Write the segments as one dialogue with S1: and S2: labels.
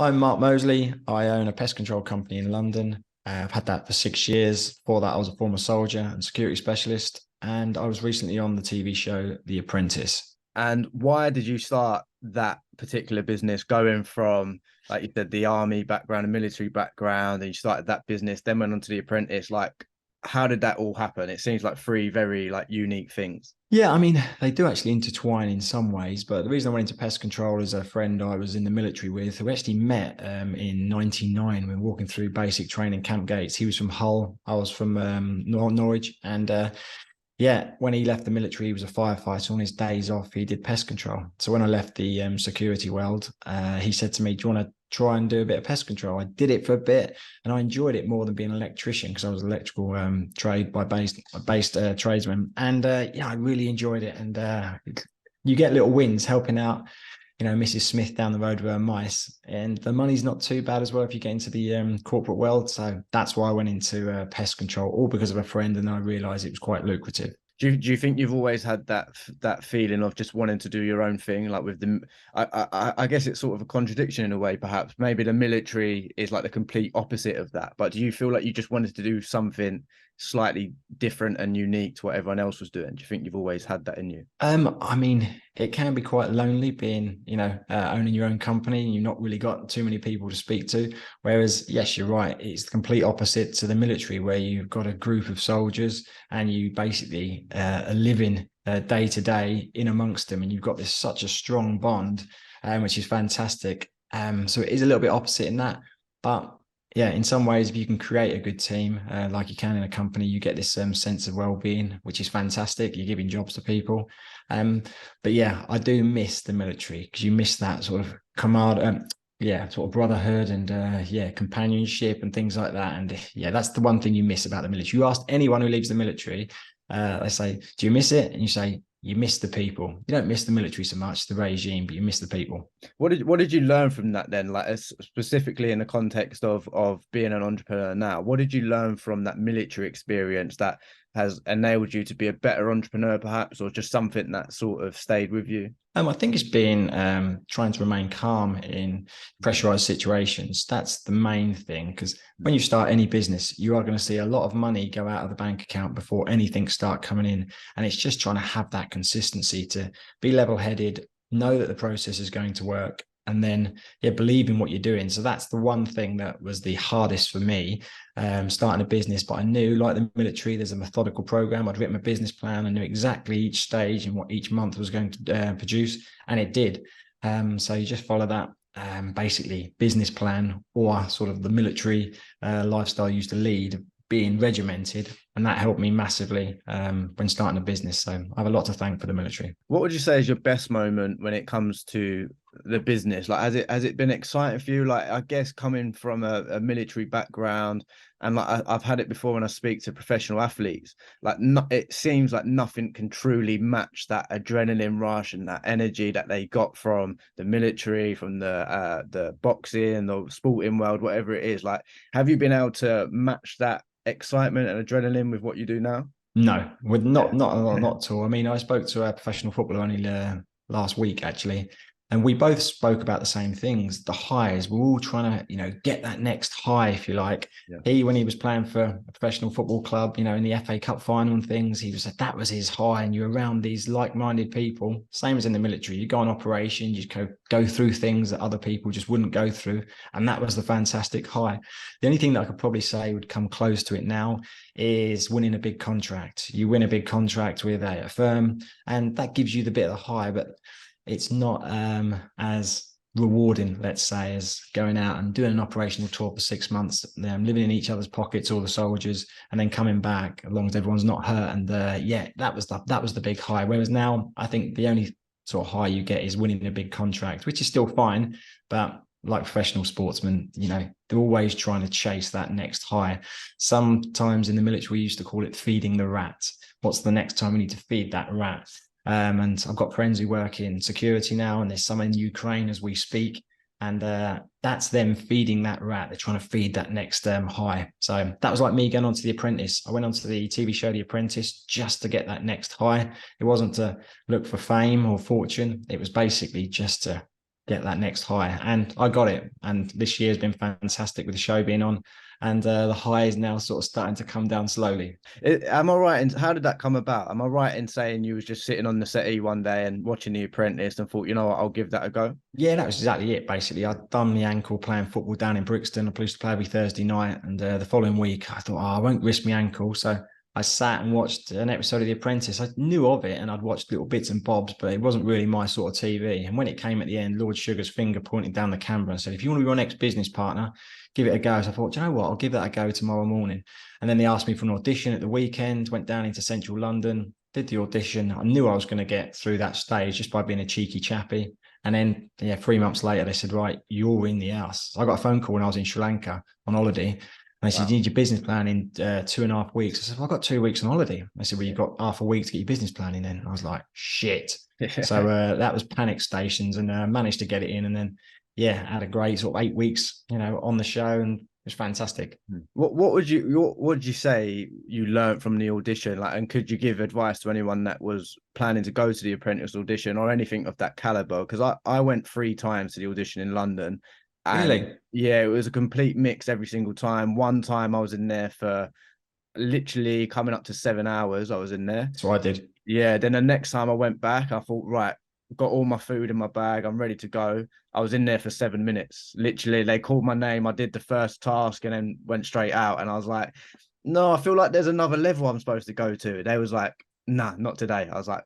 S1: I'm Mark Moseley. I own a pest control company in London. I've had that for 6 years. Before that, I was a former soldier and security specialist. And I was recently on the TV show The Apprentice.
S2: And why did you start that particular business going from, like you said, the army background and military background, and you started that business, then went on to The Apprentice? Like, how did that all happen? It seems like three very like unique things.
S1: Yeah, I mean, they do actually intertwine in some ways, but the reason I went into pest control is a friend I was in the military with who actually met in 99. We were walking through basic training camp gates. He was from Hull, I was from Norwich. And yeah, when he left the military, he was a firefighter. On his days off, he did pest control. So when I left the security world, he said to me, "Do you want to try and do a bit of pest control?" I did it for a bit, and I enjoyed it more than being an electrician because I was electrical trade by based tradesman, and yeah, I really enjoyed it. And you get little wins helping out, Mrs. Smith down the road with her mice, and the money's not too bad as well if you get into the corporate world. So that's why I went into pest control, all because of a friend, and I realised it was quite lucrative.
S2: Do you think you've always had that feeling of just wanting to do your own thing? Like with the, I guess it's sort of a contradiction in a way, perhaps. Maybe the military is like the complete opposite of that. But do you feel like you just wanted to do something slightly different and unique to what everyone else was doing? Do you think you've always had that in you?
S1: I mean, it can be quite lonely being, owning your own company and you've not really got too many people to speak to. Whereas, yes, you're right. It's the complete opposite to the military, where you've got a group of soldiers and you basically are living day to day in amongst them, and you've got this such a strong bond, which is fantastic. So it is a little bit opposite in that, but yeah, in some ways, if you can create a good team, like you can in a company, you get this sense of well-being, which is fantastic. You're giving jobs to people. But yeah, I do miss the military because you miss that sort of sort of brotherhood and yeah, companionship and things like that. And yeah, that's the one thing you miss about the military. You ask anyone who leaves the military, they say, "Do you miss it?" And you say, "You miss the people." You don't miss the military so much, the regime, but you miss the people.
S2: What did you learn from that then? Like specifically in the context of being an entrepreneur now, what did you learn from that military experience that has enabled you to be a better entrepreneur, perhaps, or just something that sort of stayed with you?
S1: I think it's been trying to remain calm in pressurized situations. That's the main thing, because when you start any business, you are going to see a lot of money go out of the bank account before anything start coming in. And it's just trying to have that consistency, to be level-headed, know that the process is going to work, and then yeah, believe in what you're doing. So that's the one thing that was the hardest for me, starting a business. But I knew, like the military, there's a methodical program. I'd written a business plan. I knew exactly each stage and what each month was going to produce, and it did. So you just follow that basically business plan, or sort of the military lifestyle I used to lead, being regimented, and that helped me massively when starting a business. So I have a lot to thank for the military.
S2: What would you say is your best moment when it comes to the business? Like, has it been exciting for you? Like, I guess coming from a military background, and like I've had it before when I speak to professional athletes. Like, it seems like nothing can truly match that adrenaline rush and that energy that they got from the military, from the boxing, the sporting world, whatever it is. Like, have you been able to match that excitement and adrenaline with what you do now?
S1: No, with
S2: Yeah.
S1: not at all. I mean, I spoke to a professional footballer only last week actually, and we both spoke about the same things. The highs. We're all trying to, get that next high, if you like.
S2: Yeah.
S1: He, when he was playing for a professional football club, in the FA Cup final and things, he was like, that was his high. And you're around these like-minded people. Same as in the military. You go on operations, you go through things that other people just wouldn't go through, and that was the fantastic high. The only thing that I could probably say would come close to it now is winning a big contract. You win a big contract with a firm, and that gives you the bit of the high, but it's not as rewarding, let's say, as going out and doing an operational tour for 6 months, living in each other's pockets, all the soldiers, and then coming back as long as everyone's not hurt. And yeah, that was the big high. Whereas now, I think the only sort of high you get is winning a big contract, which is still fine, but like professional sportsmen, they're always trying to chase that next high. Sometimes in the military, we used to call it feeding the rat. What's the next time we need to feed that rat? And I've got friends who work in security now, and there's some in Ukraine as we speak. And that's them feeding that rat. They're trying to feed that next high. So that was like me going on to The Apprentice. I went onto the TV show The Apprentice just to get that next high. It wasn't to look for fame or fortune. It was basically just to get that next high. And I got it. And this year has been fantastic with the show being on. And the high is now sort of starting to come down slowly.
S2: Am I right in how did that come about? Am I right in saying you was just sitting on the settee one day and watching The Apprentice and thought, you know what, I'll give that a go?
S1: Yeah, that was exactly it. Basically, I'd done the ankle playing football down in Brixton. I used to play every Thursday night, and the following week, I thought, oh, I won't risk my ankle. So I sat and watched an episode of The Apprentice. I knew of it, and I'd watched little bits and bobs, but it wasn't really my sort of TV. And when it came at the end, Lord Sugar's finger pointed down the camera and said, "If you want to be my next business partner, give it a go." So I thought, you know what, I'll give that a go tomorrow morning. And then they asked me for an audition at the weekend. Went down into central London, did the audition. I knew I was going to get through that stage just by being a cheeky chappy. And then, yeah, 3 months later, they said, right, you're in the house. So I got a phone call when I was in Sri Lanka on holiday. And they said, you need your business plan in 2.5 weeks. I said, well, I've got 2 weeks on holiday. They said, well, you've got half a week to get your business plan in then. And I was like, shit. So that was panic stations, and managed to get it in. And then, yeah, had a great sort of 8 weeks, on the show, and it was fantastic.
S2: What would you say you learned from the audition? Like, and could you give advice to anyone that was planning to go to the Apprentice audition or anything of that caliber? Because I went 3 times to the audition in London. And
S1: Really?
S2: yeah, it was a complete mix every single time. One time I was in there for literally coming up to 7 hours. I was in there.
S1: So I did.
S2: Yeah. Then the next time I went back, I thought, right, got all my food in my bag. I'm ready to go. I was in there for 7 minutes. Literally, they called my name. I did the first task and then went straight out. And I was like, no, I feel like there's another level I'm supposed to go to. They was like, nah, not today. I was like,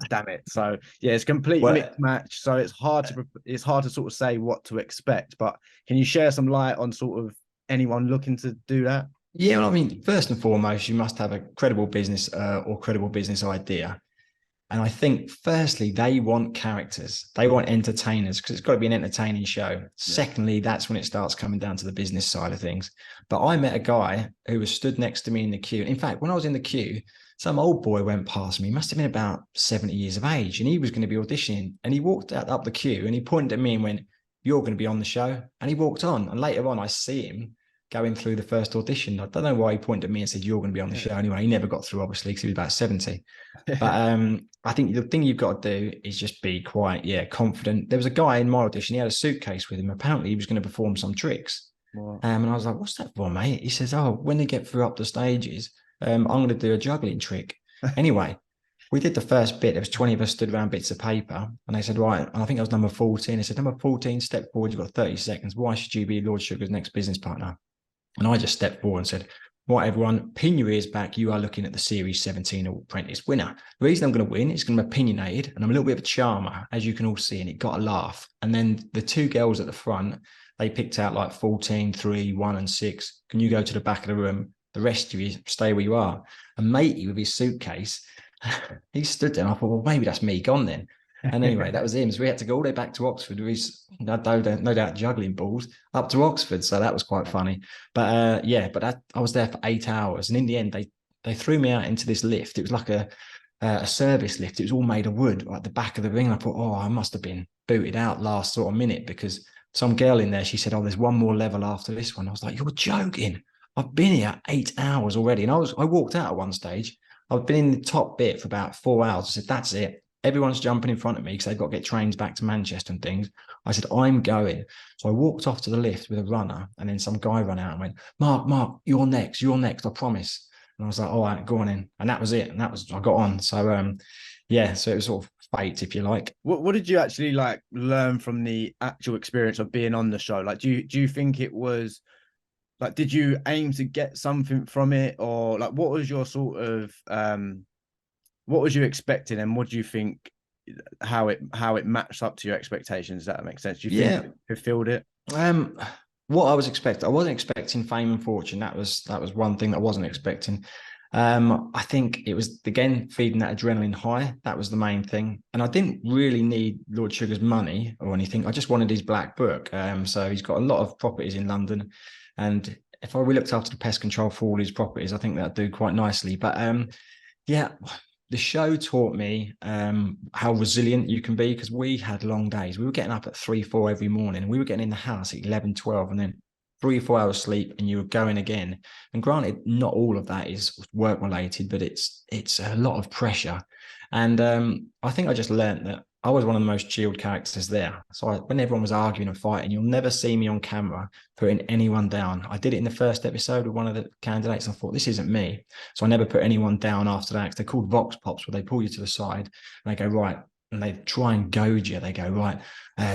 S2: damn it. So yeah, it's complete mixed match. So it's hard to sort of say what to expect. But can you share some light on sort of anyone looking to do that?
S1: Yeah, well, I mean, first and foremost, you must have a credible business or credible business idea. And I think, firstly, they want characters. They want entertainers, because it's got to be an entertaining show. Yeah. Secondly, that's when it starts coming down to the business side of things. But I met a guy who was stood next to me in the queue. In fact, when I was in the queue, some old boy went past me. He must have been about 70 years of age, and he was going to be auditioning. And he walked up the queue and he pointed at me and went, "You're going to be on the show." And he walked on. And later on, I see him going through the first audition. I don't know why he pointed at me and said, "You're going to be on the show." Anyway, he never got through, obviously, because he was about 70. But I think the thing you've got to do is just be quite, confident. There was a guy in my audition. He had a suitcase with him. Apparently, he was going to perform some tricks. Wow. And I was like, "What's that for, mate?" He says, "Oh, when they get through up the stages, I'm going to do a juggling trick." Anyway, we did the first bit. There was 20 of us stood around bits of paper. And they said, right, and I think I was number 14. They said, number 14, step forward. You've got 30 seconds. Why should you be Lord Sugar's next business partner? And I just stepped forward and said, right, everyone, pin your ears back. You are looking at the Series 17 Apprentice winner. The reason I'm going to win is going to be opinionated, and I'm a little bit of a charmer, as you can all see, and it got a laugh. And then the 2 girls at the front, they picked out like 14, 3, 1, and 6. Can you go to the back of the room? The rest of you stay where you are. And matey with his suitcase, he stood there, and I thought, well, maybe that's me gone then. And anyway, that was him. So we had to go all the way back to Oxford with his, no doubt, juggling balls up to Oxford. So that was quite funny. But I was there for 8 hours. And in the end, they threw me out into this lift. It was like a service lift. It was all made of wood at the back of the ring. And I thought, oh, I must have been booted out last sort of minute, because some girl in there, she said, oh, there's one more level after this one. I was like, you're joking. I've been here 8 hours already. And I walked out at one stage. I've been in the top bit for about 4 hours. I said, that's it. Everyone's jumping in front of me because they've got to get trains back to Manchester and things. I said, I'm going. So I walked off to the lift with a runner, and then some guy ran out and went, Mark, you're next, I promise. And I was like, all right, go on in. And that was it. And I got on. So, so it was sort of fate, if you like.
S2: What did you actually like learn from the actual experience of being on the show? Like, do you think it was, like, did you aim to get something from it, or like, what was your sort of, what was you expecting, and what do you think how it matched up to your expectations? Does that make sense? Do you think it fulfilled it?
S1: What I was expecting, I wasn't expecting fame and fortune. That was one thing that I wasn't expecting. I think it was, again, feeding that adrenaline high. That was the main thing. And I didn't really need Lord Sugar's money or anything. I just wanted his black book. So he's got a lot of properties in London, and if I really looked after the pest control for all his properties, I think that'd do quite nicely. But the show taught me how resilient you can be, because we had long days. We were getting up at 3, 4 every morning, and we were getting in the house at 11, 12, and then 3 or 4 hours sleep, and you were going again. And granted, not all of that is work related, but it's a lot of pressure. And I think I just learned that I was one of the most chilled characters there. So when everyone was arguing and fighting, you'll never see me on camera putting anyone down. I did it in the first episode with one of the candidates. I thought, this isn't me. So I never put anyone down after that. They're called Vox Pops, where they pull you to the side and they go, right. And they try and goad you. They go, right,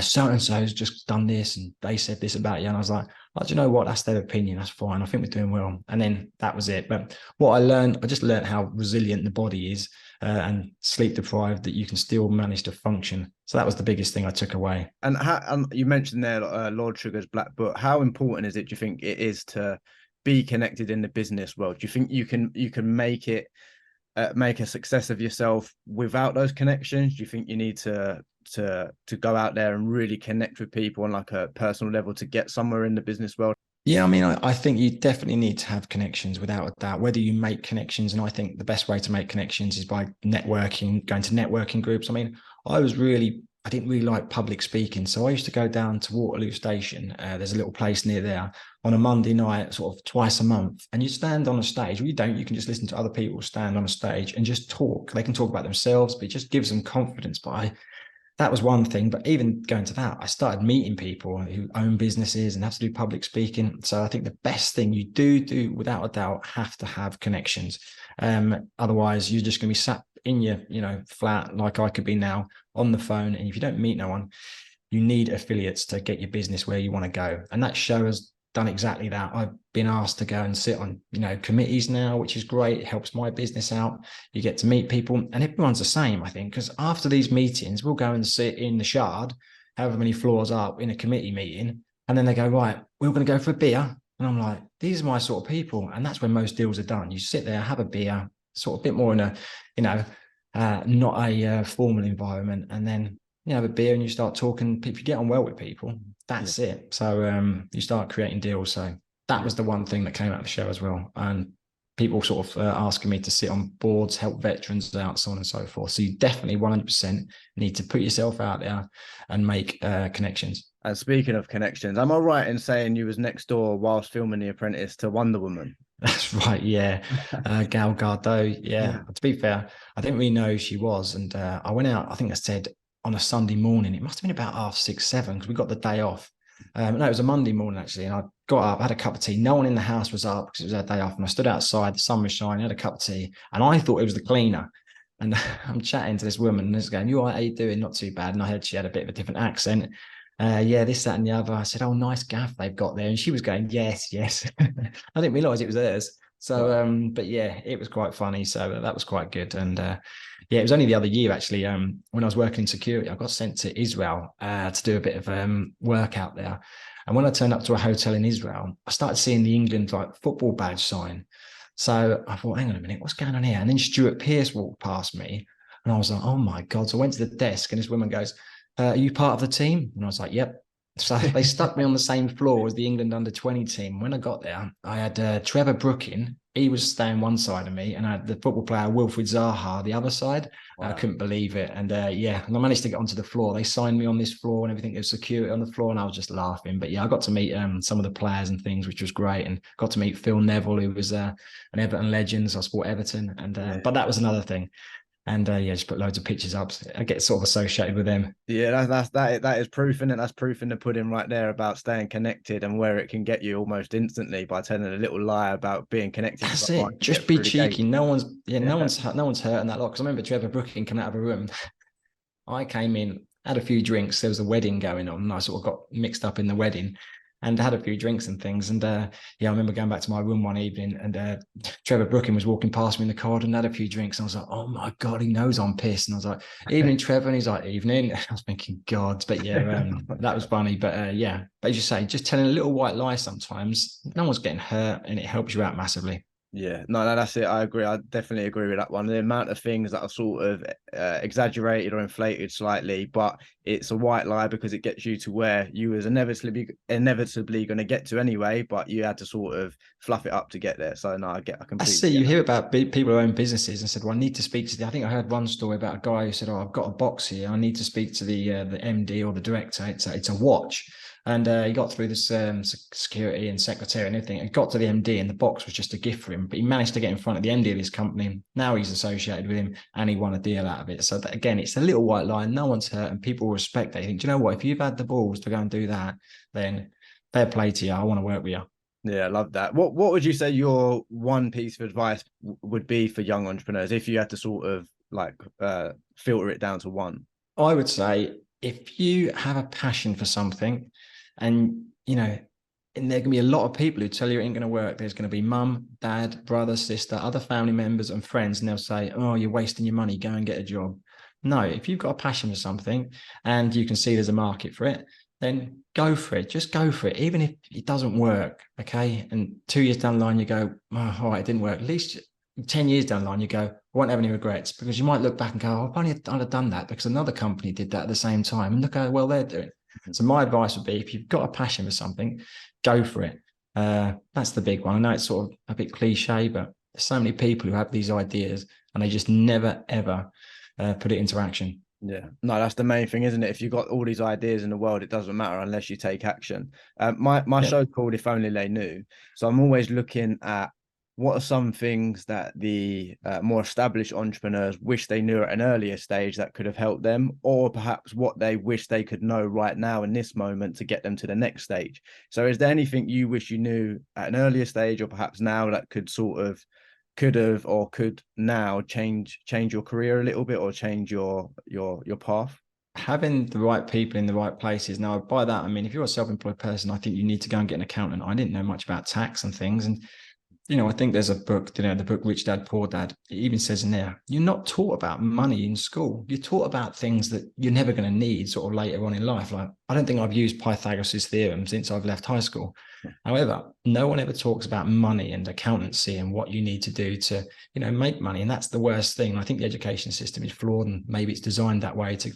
S1: so-and-so's just done this and they said this about you. And I was like, do you know what? That's their opinion. That's fine. I think we're doing well. And then that was it. But what I just learned how resilient the body is and sleep deprived, that you can still manage to function. So that was the biggest thing I took away.
S2: And you mentioned there Lord Sugar's Black Book. How important is it, do you think it is, to be connected in the business world? Do you think you can make it, make a success of yourself without those connections? Do you think you need to go out there and really connect with people on like a personal level to get somewhere in the business world?
S1: Yeah, I mean, I think you definitely need to have connections, without a doubt, whether you make connections. And I think the best way to make connections is by networking, going to networking groups. I mean, I didn't really like public speaking. So I used to go down to Waterloo Station. There's a little place near there on a Monday night, sort of twice a month. And you stand on a stage. Well, you don't. You can just listen to other people stand on a stage and just talk. They can talk about themselves, but it just gives them confidence. That was one thing. But even going to that, I started meeting people who own businesses and have to do public speaking. So I think the best thing you do without a doubt, have to have connections. Otherwise, you're just going to be sat in your, flat, like I could be now, on the phone. And if you don't meet no one, you need affiliates to get your business where you want to go. And that show has done exactly that. I've been asked to go and sit on, committees now, which is great. It helps my business out. You get to meet people, and everyone's the same, I think, because after these meetings, we'll go and sit in the Shard, however many floors up, in a committee meeting. And then they go, right, we're going to go for a beer. And I'm like, these are my sort of people. And that's when most deals are done. You sit there, have a beer, sort of a bit more in a, not a formal environment. And then you have a beer and you start talking. If you get on well with people, that's it. So you start creating deals. So that was the one thing that came out of the show as well. And people sort of asking me to sit on boards, help veterans out, so on and so forth. So you definitely 100% need to put yourself out there and make connections.
S2: And speaking of connections, am I right in saying you was next door whilst filming The Apprentice to Wonder Woman?
S1: That's right, yeah. Gal Gadot, yeah. To be fair, I didn't really know who she was. And I went out, I think I said, on a Sunday morning. It must have been about 6:30, 7, because we got the day off. No, it was a Monday morning, actually. And I got up, had a cup of tea. No one in the house was up because it was our day off. And I stood outside, the sun was shining, had a cup of tea. And I thought it was the cleaner. And I'm chatting to this woman and this going, you all right, how you doing? Not too bad. And I heard she had a bit of a different accent. Yeah, this, that, and the other. I said, oh, nice gaff they've got there. And she was going, yes, yes. I didn't realize it was hers. So, but yeah, it was quite funny. So that was quite good. And yeah, it was only the other year, actually, when I was working in security, I got sent to Israel to do a bit of work out there. And when I turned up to a hotel in Israel, I started seeing the England football badge sign. So I thought, hang on a minute, what's going on here? And then Stuart Pearce walked past me and I was like, oh my God. So I went to the desk and this woman goes, are you part of the team? And I was like, yep. So they stuck me on the same floor as the England under-20 team. When I got there, I had Trevor Brooking. He was staying one side of me, and I had the football player Wilfried Zaha the other side. Wow. I couldn't believe it. And yeah, and I managed to get onto the floor. They signed me on this floor and everything. There was security on the floor, and I was just laughing. But yeah, I got to meet some of the players and things, which was great. And got to meet Phil Neville, who was an Everton legend. So I support Everton. And but that was another thing. And yeah, just put loads of pictures up. I get sort of associated with them.
S2: Yeah, that is proof, and that's proof in the pudding right there about staying connected and where it can get you almost instantly by telling a little lie about being connected.
S1: That's it. Just be cheeky. No one's hurting that lot. Because I remember Trevor Brooking coming out of a room. I came in, had a few drinks. There was a wedding going on, and I sort of got mixed up in the wedding. And had a few drinks and things. And yeah, I remember going back to my room one evening and Trevor Brooking was walking past me in the corridor and had a few drinks. And I was like, oh my God, he knows I'm pissed. And I was like, evening, Trevor. And he's like, evening. I was thinking, God, but yeah, that was funny. But yeah, but as you say, just telling a little white lie sometimes, no one's getting hurt and it helps you out massively.
S2: Yeah, no, that's it. I agree. I definitely agree with that one. The amount of things that are sort of exaggerated or inflated slightly, but it's a white lie because it gets you to where you was inevitably going to get to anyway, but you had to sort of fluff it up to get there. So no, I completely.
S1: I see. You hear about people who own businesses and said, "Well, I need to speak to I think I heard one story about a guy who said, "Oh, I've got a box here. I need to speak to the MD or the director. It's a watch." And he got through this security and secretary and everything. And got to the MD, and the box was just a gift for him. But he managed to get in front of the MD of his company. Now he's associated with him, and he won a deal out of it. So that, again, it's a little white line. No one's hurt, and people respect that. You think, do you know what? If you've had the balls to go and do that, then fair play to you. I want to work with you.
S2: Yeah, I love that. What would you say your one piece of advice would be for young entrepreneurs if you had to sort of like filter it down to one?
S1: I would say if you have a passion for something, and and there can be a lot of people who tell you it ain't going to work. There's going to be mum, dad, brother, sister, other family members and friends, and they'll say, oh, you're wasting your money, go and get a job. No, if you've got a passion for something and you can see there's a market for it, then go for it. Just go for it, even if it doesn't work. Okay. And 2 years down the line, you go, oh, all right, it didn't work. At least 10 years down the line, you go, I won't have any regrets, because you might look back and go, oh, if only I'd have done that because another company did that at the same time. And look how well they're doing. So my advice would be, if you've got a passion for something, go for it. That's the big one. I know it's sort of a bit cliche, but there's so many people who have these ideas and they just never, ever put it into action.
S2: Yeah, no, that's the main thing, isn't it? If you've got all these ideas in the world, it doesn't matter unless you take action. My show's called If Only They Knew. So I'm always looking at what are some things that the more established entrepreneurs wish they knew at an earlier stage that could have helped them, or perhaps what they wish they could know right now in this moment to get them to the next stage. So is there anything you wish you knew at an earlier stage, or perhaps now, that could now change your career a little bit, or change your path?
S1: Having the right people in the right places. Now, by that, I mean, if you're a self-employed person, I think you need to go and get an accountant. I didn't know much about tax and things. And I think there's a book, the book Rich Dad, Poor Dad. It even says in there, you're not taught about money in school. You're taught about things that you're never going to need sort of later on in life. Like, I don't think I've used Pythagoras' theorem since I've left high school. However, no one ever talks about money and accountancy and what you need to do to, make money. And that's the worst thing. I think the education system is flawed, and maybe it's designed that way to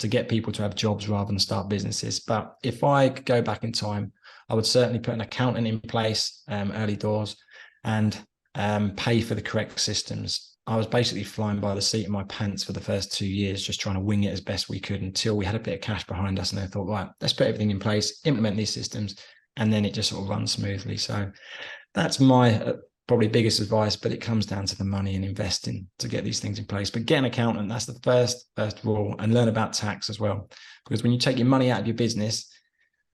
S1: get people to have jobs rather than start businesses. But if I could go back in time, I would certainly put an accountant in place early doors, and pay for the correct systems. I was basically flying by the seat of my pants for the first 2 years, just trying to wing it as best we could until we had a bit of cash behind us. And I thought, right, let's put everything in place, implement these systems, and then it just sort of runs smoothly. So that's my probably biggest advice, but it comes down to the money and investing to get these things in place. But get an accountant, that's the first rule, and learn about tax as well. Because when you take your money out of your business,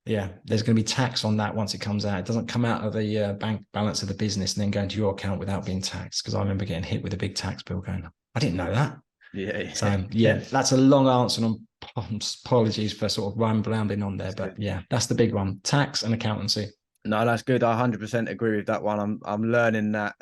S1: there's going to be tax on that once it comes out. It doesn't come out of the bank balance of the business and then go into your account without being taxed. Because I remember getting hit with a big tax bill going, I didn't know that.
S2: Yeah.
S1: So that's a long answer, and apologies for sort of rambling on there. But that's the big one: tax and accountancy.
S2: No, that's good. I 100% agree with that one. I'm learning that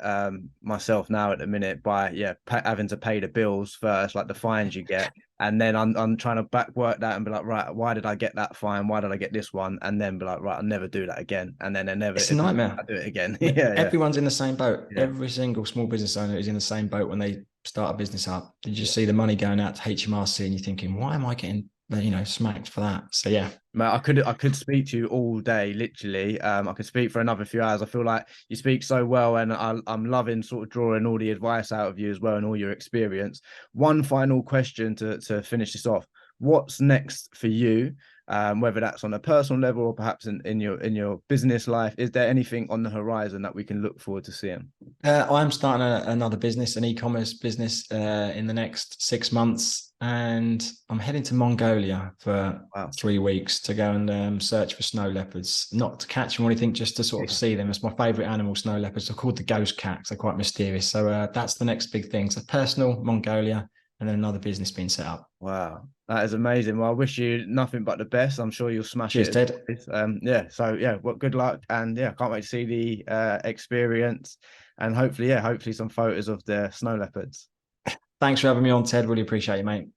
S2: myself now at the minute by having to pay the bills first, like the fines you get, and then I'm trying to backwork that and be like, right, why did I get that fine? Why did I get this one? And then be like, right, I'll never do that again. And then it's
S1: a nightmare.
S2: I do it again.
S1: Everyone's in the same boat.
S2: Yeah.
S1: Every single small business owner is in the same boat when they start a business up. You just see the money going out to HMRC, and you're thinking, why am I getting smacked for that? So
S2: Mate, I could speak to you all day, literally. I could speak for another few hours. I feel like you speak so well, and I'm loving sort of drawing all the advice out of you as well, and all your experience. One final question to finish this off: what's next for you? Whether that's on a personal level or perhaps in your business life, is there anything on the horizon that we can look forward to seeing?
S1: I'm starting another business, an e-commerce business, in the next 6 months, and I'm heading to Mongolia for 3 weeks to go and search for snow leopards. Not to catch them or anything, just to sort of see them. It's my favorite animal, snow leopards. They're called the ghost cats. They're quite mysterious. So that's the next big thing. So personal, Mongolia, and then another business being set up.
S2: Wow, that is amazing. Well, I wish you nothing but the best. I'm sure you'll smash
S1: Cheers,
S2: it.
S1: Ted.
S2: So well, good luck, and can't wait to see the experience, and hopefully some photos of the snow leopards.
S1: Thanks for having me on, Ted. Really appreciate you, mate.